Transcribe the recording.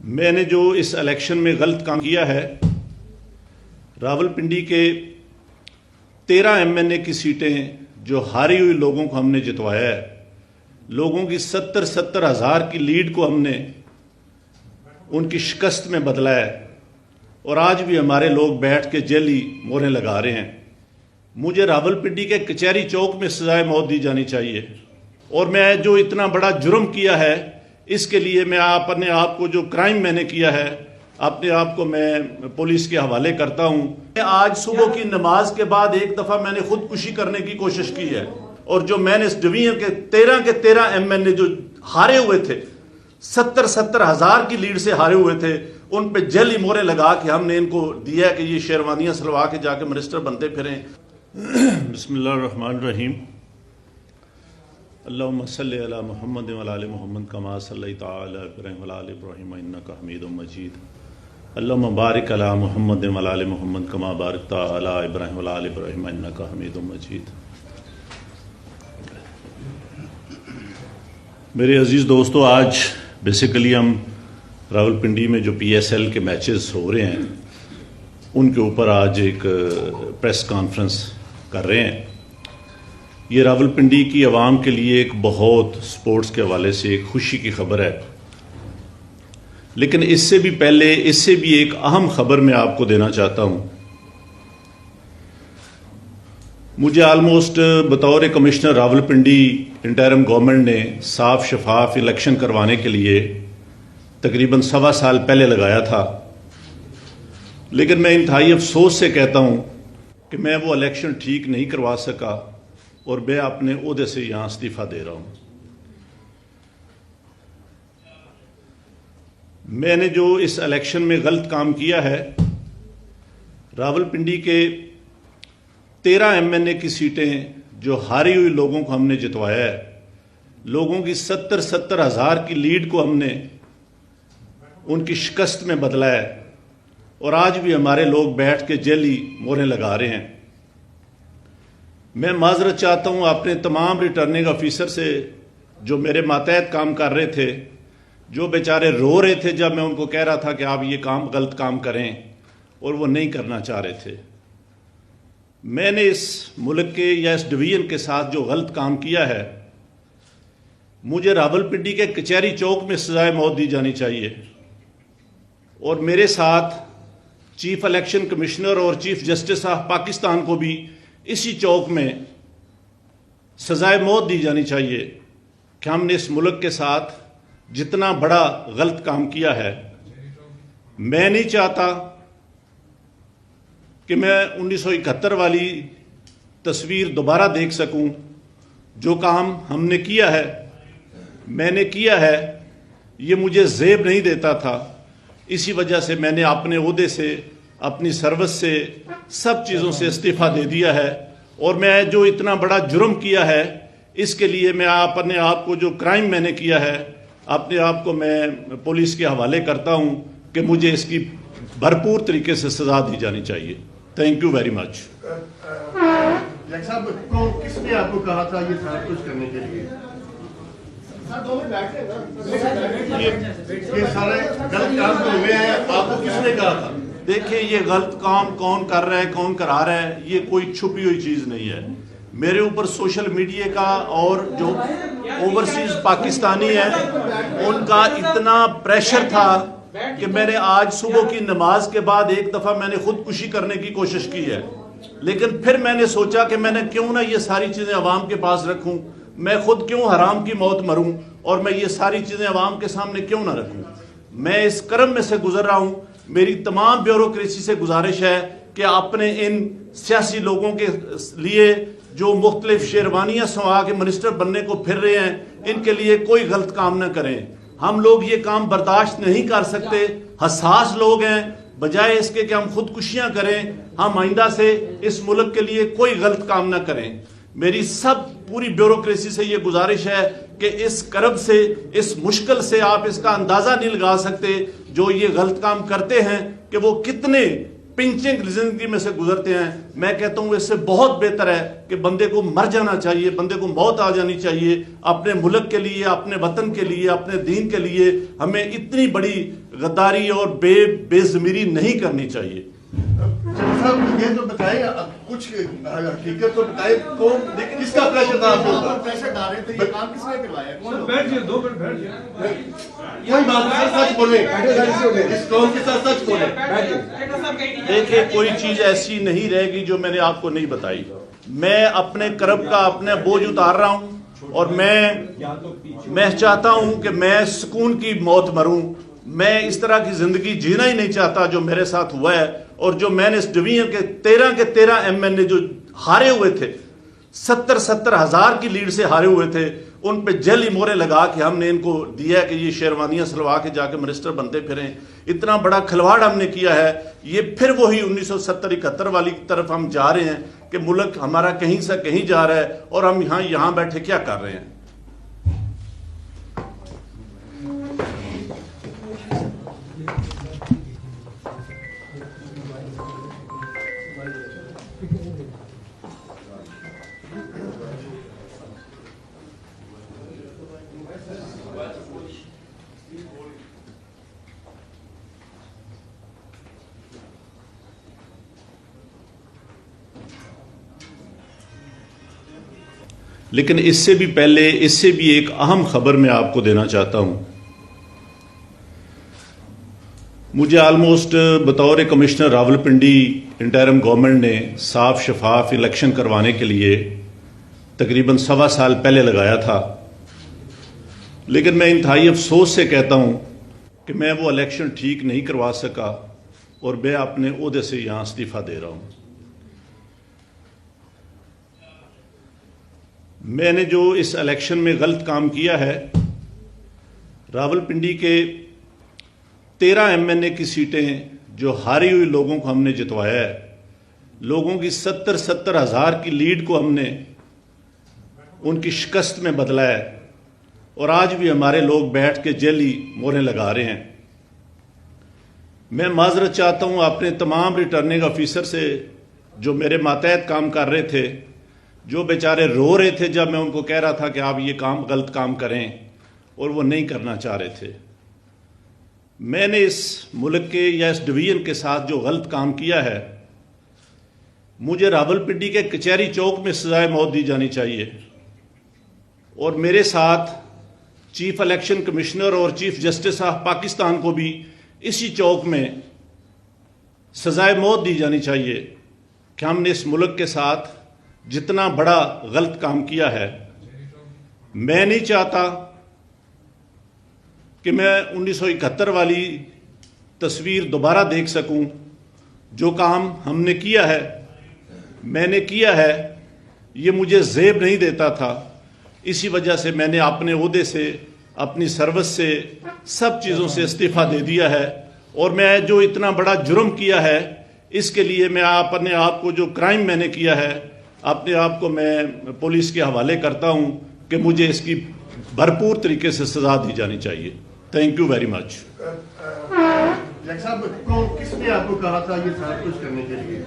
میں نے جو اس الیکشن میں غلط کام کیا ہے، راولپنڈی کے 13 MNA کی سیٹیں جو ہاری ہوئی لوگوں کو ہم نے جتوایا ہے، لوگوں کی 70 ہزار کی لیڈ کو ہم نے ان کی شکست میں بدلا ہے، اور آج بھی ہمارے لوگ بیٹھ کے جیلی موریں لگا رہے ہیں۔ مجھے راولپنڈی کے کچہری چوک میں سزائے موت دی جانی چاہیے، اور میں جو اتنا بڑا جرم کیا ہے اس کے لیے میں اپنے آپ کو، جو کرائم میں نے کیا ہے، اپنے آپ کو میں پولیس کے حوالے کرتا ہوں۔ آج صبح کی نماز کے بعد ایک دفعہ میں نے خودکشی کرنے کی کوشش کی ہے، اور جو میں نے اس ڈویژن کے 13 MNA جو ہارے ہوئے تھے، 70 ہزار کی لیڈ سے ہارے ہوئے تھے، ان پہ جیلی مورے لگا کے ہم نے ان کو دیا کہ یہ شیروانیاں سلوا کے جا کے منسٹر بنتے پھریں۔ بسم اللہ الرحمن الرحیم۔ اللہم صلی علی محمد وعلی آل محمد کما صلیت علی ابراہیم وعلی آل ابراہیم انک حمید مجید۔ اللہم بارک علی محمد وعلی آل محمد کما بارکت علی ابراہیم وعلی آل ابراہیم انک حمید مجید۔ میرے عزیز دوستو، آج بیسیکلی ہم راولپنڈی میں جو PSL کے میچز ہو رہے ہیں ان کے اوپر آج ایک پریس کانفرنس کر رہے ہیں۔ یہ راولپنڈی کی عوام کے لیے ایک بہت سپورٹس کے حوالے سے ایک خوشی کی خبر ہے، لیکن اس سے بھی پہلے، اس سے بھی ایک اہم خبر میں آپ کو دینا چاہتا ہوں۔ مجھے آلموسٹ بطور کمشنر راولپنڈی انٹرم گورنمنٹ نے صاف شفاف الیکشن کروانے کے لیے تقریباً 1.25 سال پہلے لگایا تھا، لیکن میں انتہائی افسوس سے کہتا ہوں کہ میں وہ الیکشن ٹھیک نہیں کروا سکا، اور میں اپنے عہدے سے یہاں استعفیٰ دے رہا ہوں۔ میں نے جو اس الیکشن میں غلط کام کیا ہے، راولپنڈی کے 13 MNA کی سیٹیں جو ہاری ہوئی لوگوں کو ہم نے جتوایا ہے، لوگوں کی 70 ہزار کی لیڈ کو ہم نے ان کی شکست میں بدلا ہے، اور آج بھی ہمارے لوگ بیٹھ کے جیلی موریں لگا رہے ہیں۔ میں معذرت چاہتا ہوں اپنے تمام ریٹرننگ آفیسر سے جو میرے ماتحت کام کر رہے تھے، جو بیچارے رو رہے تھے جب میں ان کو کہہ رہا تھا کہ آپ یہ غلط کام کریں، اور وہ نہیں کرنا چاہ رہے تھے۔ میں نے اس ملک کے یا اس ڈویژن کے ساتھ جو غلط کام کیا ہے، مجھے راولپنڈی کے کچہری چوک میں سزائے موت دی جانی چاہیے، اور میرے ساتھ چیف الیکشن کمشنر اور چیف جسٹس آف پاکستان کو بھی اسی چوک میں سزائے موت دی جانی چاہیے کہ ہم نے اس ملک کے ساتھ جتنا بڑا غلط کام کیا ہے۔ میں نہیں چاہتا کہ میں 1971 والی تصویر دوبارہ دیکھ سکوں۔ جو کام ہم نے کیا ہے، میں نے کیا ہے، یہ مجھے زیب نہیں دیتا تھا، اسی وجہ سے میں نے اپنے عہدے سے، اپنی سروس سے، سب چیزوں سے استعفیٰ دے دیا ہے، اور میں جو اتنا بڑا جرم کیا ہے اس کے لیے میں اپنے آپ کو، جو کرائم میں نے کیا ہے، اپنے آپ کو میں پولیس کے حوالے کرتا ہوں کہ مجھے اس کی بھرپور طریقے سے سزا دی جانی چاہیے۔ Thank you very much. صاحب کس نے آپ کو کہا تھا یہ سارا کچھ کرنے کے لیے؟ یہ سارے غلط کام جو ہوئے ہیں آپ کو کس نے کہا تھا؟ دیکھیں، یہ غلط کام کون کر رہا ہے، کون کرا رہا ہے، یہ کوئی چھپی ہوئی چیز نہیں ہے۔ میرے اوپر سوشل میڈیا کا اور جو اوورسیز پاکستانی ہیں ان کا اتنا پریشر تھا کہ میں نے آج صبح کی نماز کے بعد ایک دفعہ میں نے خودکشی کرنے کی کوشش کی ہے، لیکن پھر میں نے سوچا کہ میں نے کیوں نہ یہ ساری چیزیں عوام کے پاس رکھوں، میں خود کیوں حرام کی موت مروں، اور میں یہ ساری چیزیں عوام کے سامنے کیوں نہ رکھوں۔ میں اس کرم میں سے گزر رہا ہوں۔ میری تمام بیوروکریسی سے گزارش ہے کہ اپنے ان سیاسی لوگوں کے لیے جو مختلف شیروانیاں سوا کے منسٹر بننے کو پھر رہے ہیں، ان کے لیے کوئی غلط کام نہ کریں۔ ہم لوگ یہ کام برداشت نہیں کر سکتے، حساس لوگ ہیں۔ بجائے اس کے کہ ہم خودکشیاں کریں، ہم آئندہ سے اس ملک کے لیے کوئی غلط کام نہ کریں۔ میری پوری بیوروکریسی سے یہ گزارش ہے کہ اس کرب سے، اس مشکل سے آپ اس کا اندازہ نہیں لگا سکتے جو یہ غلط کام کرتے ہیں کہ وہ کتنے پنچنگ زندگی میں سے گزرتے ہیں. میں کہتا ہوں اس سے بہت بہتر ہے کہ بندے کو مر جانا چاہیے, بندے کو موت آ جانی چاہیے. اپنے ملک کے لیے, اپنے وطن کے لیے, اپنے دین کے لیے ہمیں اتنی بڑی غداری اور بے ضمیری نہیں کرنی چاہیے. صاحب یہ تو بتائیں, کچھ حقیقت تو بتائیں, کون کس کا پریشر تھا آپ کو؟ پریشر ڈال رہے تھے, یہ کام کس نے کروایا؟ بیٹھ جائے, 2 منٹ بیٹھ جائے. کوئی بات نہیں, سچ بولیں, اس قوم کے ساتھ سچ بولیں. دیکھیں کوئی چیز ایسی نہیں رہے گی جو میں نے آپ کو نہیں بتائی. میں اپنے کرب کا اپنے بوجھ اتار رہا ہوں, اور میں چاہتا ہوں کہ میں سکون کی موت مروں. میں اس طرح کی زندگی جینا ہی نہیں چاہتا جو میرے ساتھ ہوا ہے, اور جو میں نے اس ڈویژن کے 13 ایم این اے جو ہارے ہوئے تھے, 70 ہزار کی لیڈ سے ہارے ہوئے تھے, ان پہ جعلی مورے لگا کے ہم نے ان کو دیا کہ یہ شیروانیاں سلوا کے جا کے منسٹر بنتے پھریں. اتنا بڑا کھلواڑ ہم نے کیا ہے. یہ پھر وہی 1970-71 والی طرف ہم جا رہے ہیں کہ ملک ہمارا کہیں سے کہیں جا رہا ہے, اور ہم یہاں بیٹھے کیا کر رہے ہیں. لیکن اس سے بھی پہلے, اس سے بھی ایک اہم خبر میں آپ کو دینا چاہتا ہوں. مجھے آلموسٹ بطور کمشنر راولپنڈی انٹرم گورنمنٹ نے صاف شفاف الیکشن کروانے کے لیے تقریباً 1.25 سال پہلے لگایا تھا. لیکن میں انتہائی افسوس سے کہتا ہوں کہ میں وہ الیکشن ٹھیک نہیں کروا سکا, اور میں اپنے عہدے سے یہاں استعفیٰ دے رہا ہوں. میں نے جو اس الیکشن میں غلط کام کیا ہے, راولپنڈی کے 13 ایم این اے کی سیٹیں جو ہاری ہوئی لوگوں کو ہم نے جتوایا ہے, لوگوں کی 70 ہزار کی لیڈ کو ہم نے ان کی شکست میں بدلا ہے, اور آج بھی ہمارے لوگ بیٹھ کے جعلی موریں لگا رہے ہیں. میں معذرت چاہتا ہوں اپنے تمام ریٹرننگ آفیسر سے جو میرے ماتحت کام کر رہے تھے, جو بیچارے رو رہے تھے جب میں ان کو کہہ رہا تھا کہ آپ یہ غلط کام کریں, اور وہ نہیں کرنا چاہ رہے تھے. میں نے اس ملک کے یا اس ڈویژن کے ساتھ جو غلط کام کیا ہے, مجھے راولپنڈی کے کچہری چوک میں سزائے موت دی جانی چاہیے, اور میرے ساتھ چیف الیکشن کمشنر اور چیف جسٹس آف پاکستان کو بھی اسی چوک میں سزائے موت دی جانی چاہیے کہ ہم نے اس ملک کے ساتھ جتنا بڑا غلط کام کیا ہے. میں نہیں چاہتا کہ میں 1971 والی تصویر دوبارہ دیکھ سکوں. جو کام ہم نے کیا ہے, میں نے کیا ہے, یہ مجھے زیب نہیں دیتا تھا. اسی وجہ سے میں نے اپنے عہدے سے, اپنی سروس سے, سب چیزوں سے استعفیٰ دے دیا ہے. اور میں جو اتنا بڑا جرم کیا ہے, اس کے لیے میں اپنے آپ کو, جو کرائم میں نے کیا ہے, اپنے آپ کو میں پولیس کے حوالے کرتا ہوں کہ مجھے اس کی بھرپور طریقے سے سزا دی جانی چاہیے. Thank you very much. صاحب کس نے آپ کو کہا تھا یہ سارا کچھ کرنے کے لیے؟